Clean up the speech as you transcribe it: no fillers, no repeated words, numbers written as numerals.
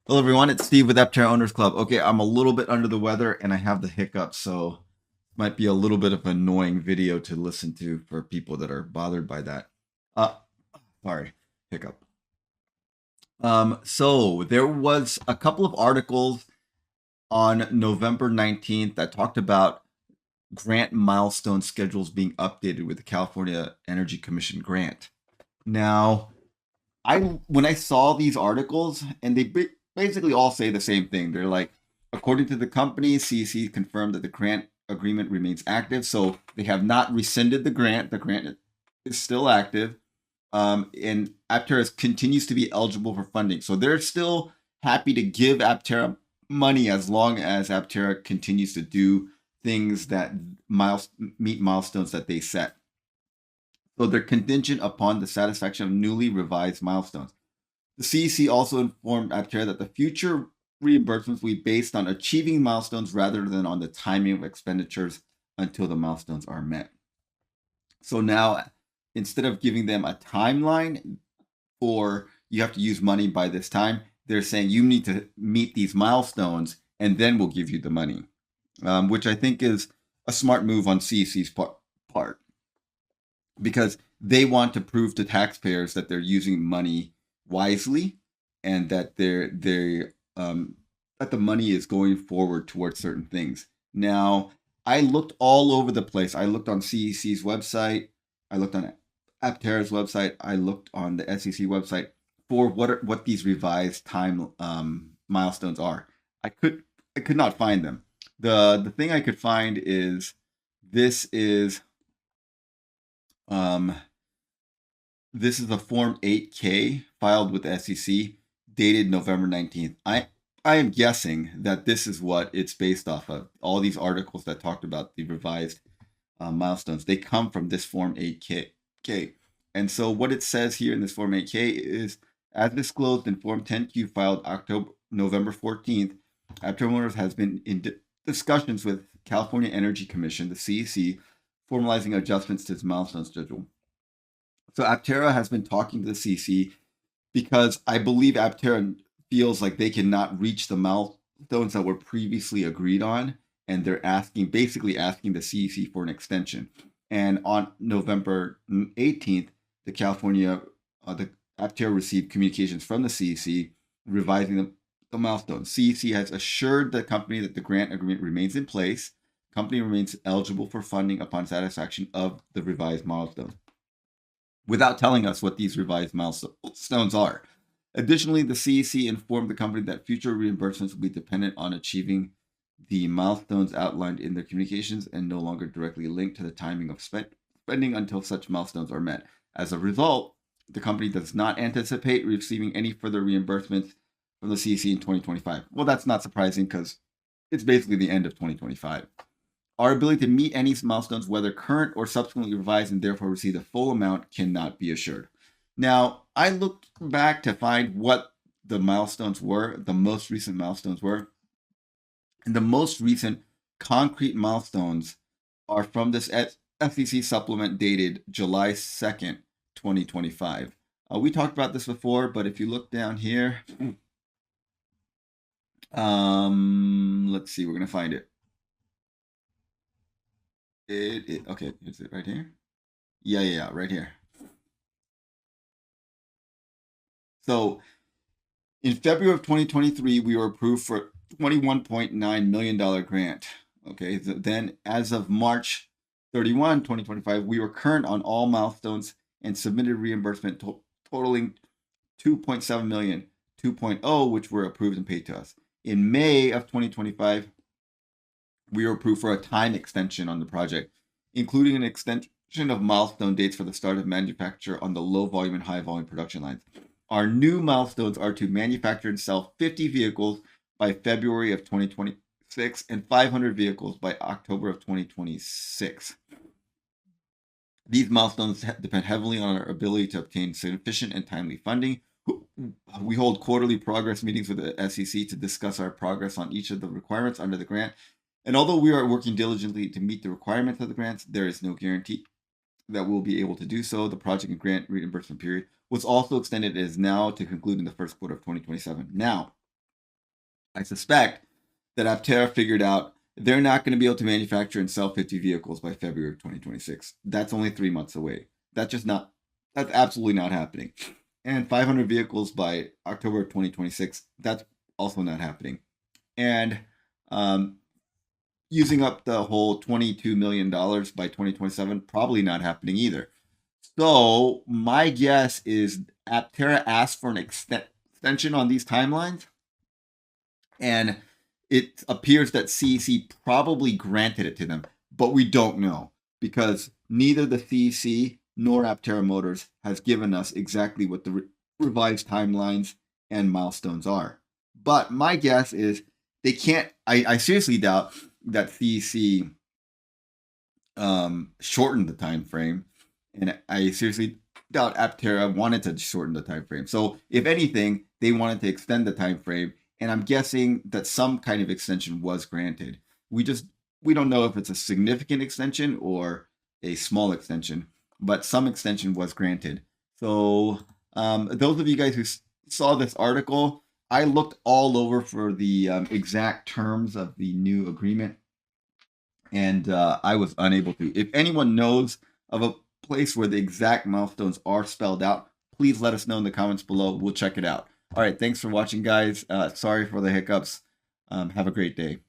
Hello, everyone. It's Steve with Aptera Owners Club. Okay, I'm a little bit under the weather and I have the hiccups, so might be a little bit of an annoying video to listen to for people that are bothered by that. Uh, sorry, hiccup. So there was a couple of articles on November 19th that talked about grant milestone schedules being updated with the California Energy Commission grant. Now, I when I saw these articles, and they basically all say the same thing. They're like, according to the company, CEC confirmed that the grant agreement remains active, so they have not rescinded the grant. The grant is still active, and Aptera continues to be eligible for funding. So they're still happy to give Aptera money as long as Aptera continues to do things that meet milestones that they set. So they're contingent upon the satisfaction of newly revised milestones. The CEC also informed Aptera that the future reimbursements will be based on achieving milestones rather than on the timing of expenditures until the milestones are met. So now, instead of giving them a timeline or you have to use money by this time, they're saying you need to meet these milestones and then we'll give you the money, which I think is a smart move on CEC's part because they want to prove to taxpayers that they're using money wisely and that that the money is going forward towards certain things. Now, I looked all over the place. I looked on CEC's website. I looked on Aptera's website. I looked on the SEC website for what these revised time milestones are. I could not find them. The thing I could find is this is um, this is a Form 8K filed with the SEC dated November 19th. I am guessing that this is what it's based off of. All these articles that talked about the revised milestones, they come from this Form 8K. And so what it says here in this Form 8K is, as disclosed in Form 10Q filed November 14th, Aptera Motors has been in discussions with California Energy Commission, the CEC, formalizing adjustments to its milestone schedule. So Aptera has been talking to the CC because I believe Aptera feels like they cannot reach the milestones that were previously agreed on, and they're basically asking the CEC for an extension. And on November 18th, the Aptera received communications from the CEC revising the milestones. CEC has assured the company that the grant agreement remains in place. The company remains eligible for funding upon satisfaction of the revised milestones, without telling us what these revised milestones are. Additionally, the CEC informed the company that future reimbursements will be dependent on achieving the milestones outlined in their communications and no longer directly linked to the timing of spending until such milestones are met. As a result, the company does not anticipate receiving any further reimbursements from the CEC in 2025. Well, that's not surprising because it's basically the end of 2025. Our ability to meet any milestones, whether current or subsequently revised, and therefore receive the full amount, cannot be assured. Now, I looked back to find what the milestones were, the most recent milestones were. And the most recent concrete milestones are from this SEC supplement dated July 2nd, 2025. We talked about this before, but if you look down here, let's see, we're going to find it. Okay, is it right here? Yeah, right here. So in February of 2023, we were approved for $21.9 million grant. Okay, then as of March 31, 2025, we were current on all milestones and submitted reimbursement totaling 2.7 million, 2.0, which were approved and paid to us. In May of 2025, we were approved for a time extension on the project, including an extension of milestone dates for the start of manufacture on the low volume and high volume production lines. Our new milestones are to manufacture and sell 50 vehicles by February of 2026 and 500 vehicles by October of 2026. These milestones depend heavily on our ability to obtain sufficient and timely funding. We hold quarterly progress meetings with the SEC to discuss our progress on each of the requirements under the grant. And although we are working diligently to meet the requirements of the grants, there is no guarantee that we'll be able to do so. The project and grant reimbursement period was also extended as now to conclude in the first quarter of 2027. Now, I suspect that Aptera figured out they're not going to be able to manufacture and sell 50 vehicles by February of 2026. That's only 3 months away. That's absolutely not happening. And 500 vehicles by October of 2026, that's also not happening. And um, using up the whole $22 million by 2027, probably not happening either. So my guess is Aptera asked for an extension on these timelines, and it appears that CEC probably granted it to them, but we don't know because neither the CEC nor Aptera Motors has given us exactly what the revised timelines and milestones are. But my guess is they can't. I seriously doubt that CEC shortened the time frame, and I seriously doubt Aptera wanted to shorten the time frame. So if anything, they wanted to extend the time frame, and I'm guessing that some kind of extension was granted. We don't know if it's a significant extension or a small extension, but some extension was granted. So those of you guys who saw this article, I looked all over for the exact terms of the new agreement, and I was unable to. If anyone knows of a place where the exact milestones are spelled out, please let us know in the comments below. We'll check it out. All right, thanks for watching, guys. Sorry for the hiccups. Have a great day.